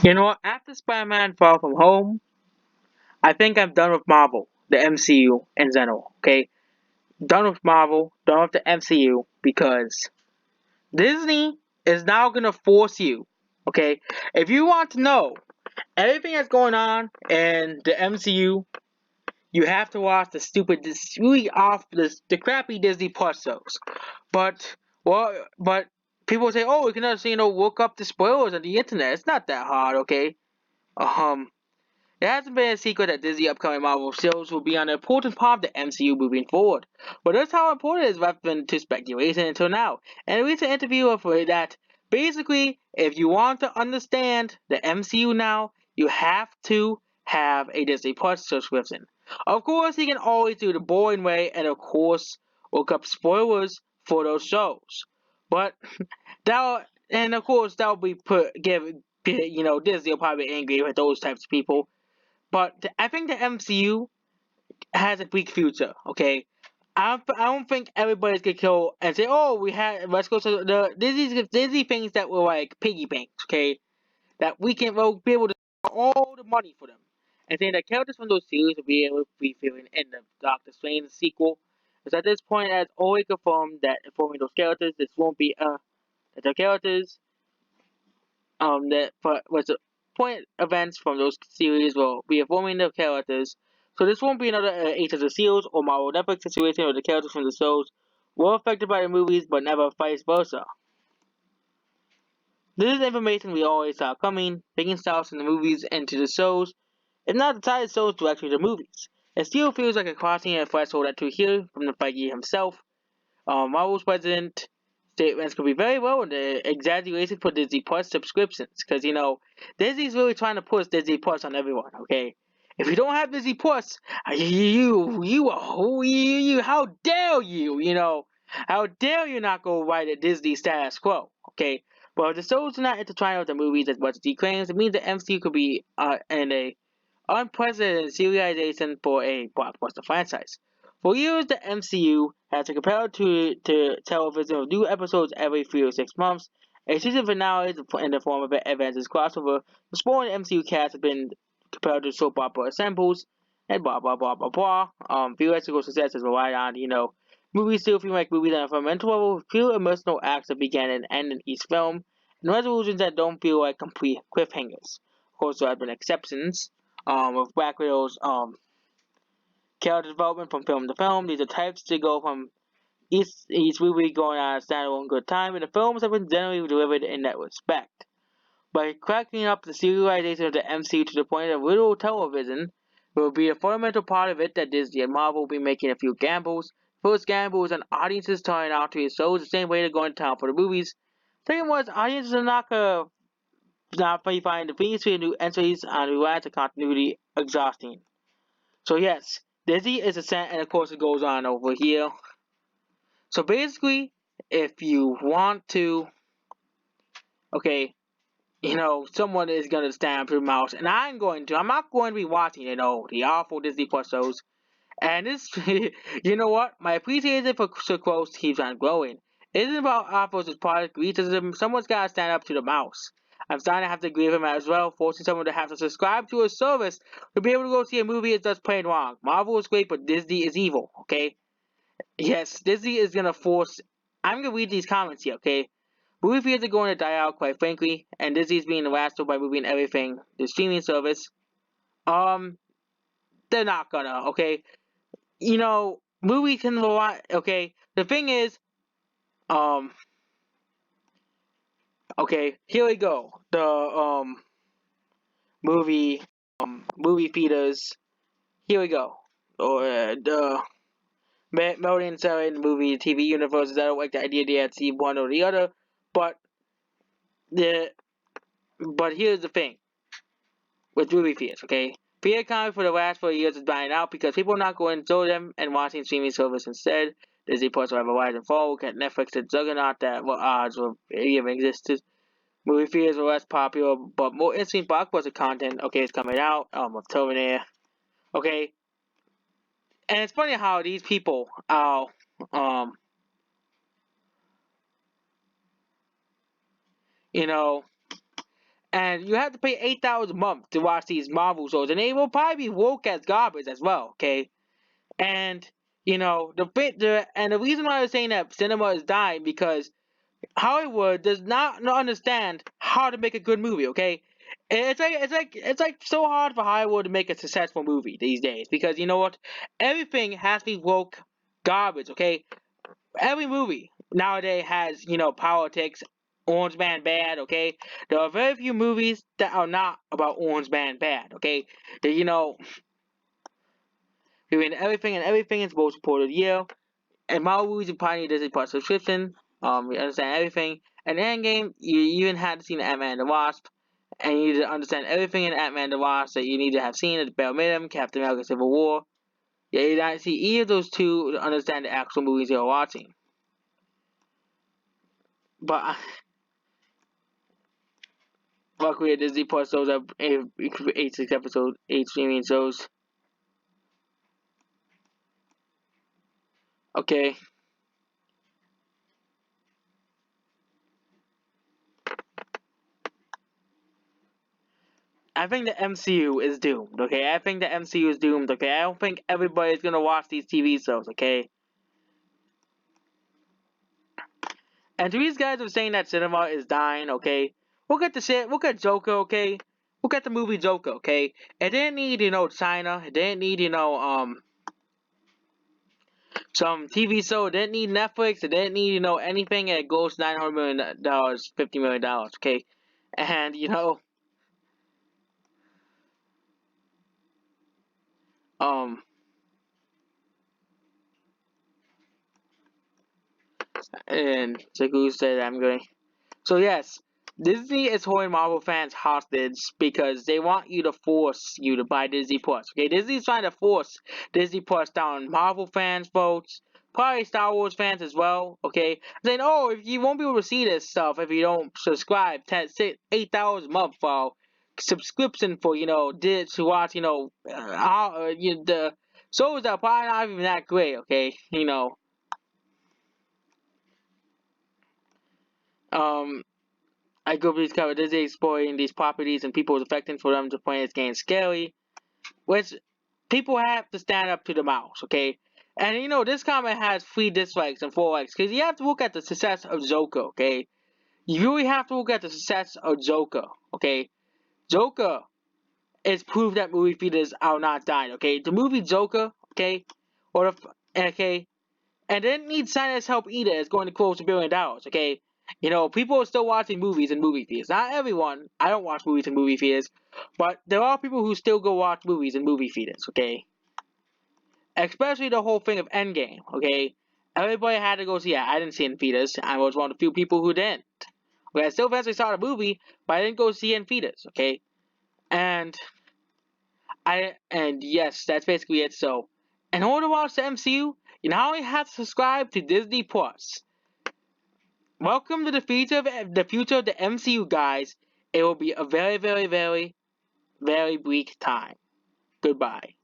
You know what? After Spider-Man Far From Home, I think I'm done with Marvel, the MCU in general. Okay, done with Marvel, done with the MCU because Disney is now gonna force you. Okay, if you want to know everything that's going on in the MCU, you have to watch this really off the crappy Disney Plus shows. But but people say, oh, you can just look up the spoilers on the internet. It's not that hard. Okay, um. It hasn't been a secret that Disney upcoming Marvel shows will be an important part of the MCU moving forward. But that's how important it is left to speculation until now. And a recent interview for that basically, if you want to understand the MCU now, you have to have a Disney Plus subscription. Of course, you can always do the boring way, and of course, look up spoilers for those shows. But and of course that'll be Disney will probably be angry with those types of people, but I think the MCU has a bleak future. Okay, I don't think everybody's gonna kill and say, "Oh, we had let's go to the Disney things that were like piggy banks." Okay, that we can we'll be able to spend all the money for them, and saying that characters from those series will be able to be feeling in the Doctor Strange sequel. So at this point, it's already confirmed that informing those characters, this won't be that the characters that for was the point events from those series will be informing the characters. So this won't be another Agents of Seals or Marvel Netflix situation where the characters from the shows were affected by the movies but never vice versa. This is information we always saw coming, bringing styles from the movies into the shows. It's not the title shows directly to the movies. It still feels like a crossing a threshold that to hear from the Feige himself. Marvel's president statements could be very well in the exaggeration for Disney Plus subscriptions, because Disney's really trying to push Disney Plus on everyone. Okay, if you don't have Disney Plus, how dare you? How dare you not go right at Disney status quo? Okay, well, if the shows are not intertwined with the movies as much as he claims, it means the MCU could be in a unprecedented serialization for a blockbuster franchise. For years, the MCU has been compelled to television with new episodes every 3 or 6 months. A season finale in the form of an Avengers crossover. The sporting MCU cast has been compared to soap opera assembles, and blah blah blah blah blah. Theoretical success is relied on, movies still feel like movies on a fundamental level, few emotional acts that begin and end in each film, and resolutions that don't feel like complete cliffhangers. Of course, there have been exceptions, with Black Widow's character development from film to film. These are types to go from each movie going on a standalone good time, and the films have been generally delivered in that respect. By cracking up the serialization of the MCU to the point of literal television, will be a fundamental part of it that Disney and Marvel will be making a few gambles. First gamble is on audiences turning out to these shows the same way they're going to town for the movies. Second was audiences are not finding the fees for new entries on who adds to continuity exhausting. So yes, Disney is a set, and of course it goes on over here. So basically, if you want to, okay, someone is gonna stand through mouse, and I'm not going to be watching, the awful Disney Plus shows. And this, you know what? My appreciation for Sucrose keeps on growing. It isn't about Apple's product criticism. Someone's gotta stand up to the mouse. I'm starting to have to agree with him as well, forcing someone to have to subscribe to a service to be able to go see a movie is just plain wrong. Marvel is great, but Disney is evil, okay? Yes, Disney is gonna force. I'm gonna read these comments here, okay? Movie theaters are going to die out, quite frankly, and Disney's being harassed by moving everything the streaming service. Um, they're not gonna, okay? Movies can rely. Okay, the thing is, um, okay, here we go. The movie movie theaters. Here we go. Or the Melody and Sarah in the movie TV universes. I don't like the idea they had to see one or the other, but the but here's the thing with movie theaters. Okay, theater economy for the last 4 years is dying out because people are not going to show them and watching streaming service instead. Disney Plus will have a rise and fall. Look at Netflix, the juggernaut that what odds will even existed. Movie theaters are less popular, but more interesting blockbuster content, okay, is coming out. Of Terminator. Okay, and it's funny how these people are, you know, and and you have to pay $8 a month to watch these Marvel shows, and they will probably be woke as garbage as well. Okay, and the reason why I'm saying that cinema is dying because Hollywood does not understand how to make a good movie. Okay, it's like so hard for Hollywood to make a successful movie these days because you know what? Everything has to be woke garbage. Okay, every movie nowadays has politics. Orange Man bad. Okay, there are very few movies that are not about Orange Man bad. Okay, that doing everything and everything is most supported year. And Marvel movies, you probably need Disney Plus subscription. You understand everything. And Endgame, you even had to see the Ant-Man and the Wasp, and you need to understand everything in Ant-Man and the Wasp that you need to have seen at the bare minimum. Captain America: Civil War. Yeah, you need to see either of those two to understand the actual movies you're watching. But luckily, Disney Plus shows up 6 episodes, 8 streaming shows. Okay. I think the MCU is doomed, okay? I think the MCU is doomed, okay? I don't think everybody's gonna watch these TV shows, okay? And to these guys who are saying that cinema is dying, okay? Look at Joker, okay? Look at the movie Joker, okay? It didn't need, China. It didn't need, some TV show. It didn't need Netflix. It didn't need, anything. It goes $900 million, $50 million, okay? And, um, and Jagu said I'm going. So yes, Disney is holding Marvel fans hostage because they want you to force you to buy Disney Plus. Okay, Disney's trying to force Disney Plus down Marvel fans' votes, probably Star Wars fans as well. Okay, saying oh if you won't be able to see this stuff if you don't subscribe $8 a month for subscription for to watch the shows that are probably not even that great. Okay, um I go these cover Disney exploiting these properties and people affecting for them to point it's getting scary. Which people have to stand up to the mouse, okay? And this comment has 3 dislikes and 4 likes because you have to look at the success of Joker, okay? You really have to look at the success of Joker, okay? Joker is proof that movie theaters are not dying, okay? The movie Joker, okay, okay, and didn't need China's help either. It's going to close $1 billion. Okay, people are still watching movies in movie theaters. Not everyone. I don't watch movies in movie theaters, but there are people who still go watch movies in movie theaters. Okay, especially the whole thing of Endgame. Okay, everybody had to go see it. I didn't see it in theaters. I was one of the few people who didn't. Okay, I still eventually saw the movie, but I didn't go see it in theaters. Okay, and yes, that's basically it. So, in order to watch the MCU, you not only have to subscribe to Disney Plus. Welcome to the future of the MCU, guys. It will be a very, very, very, very bleak time. Goodbye.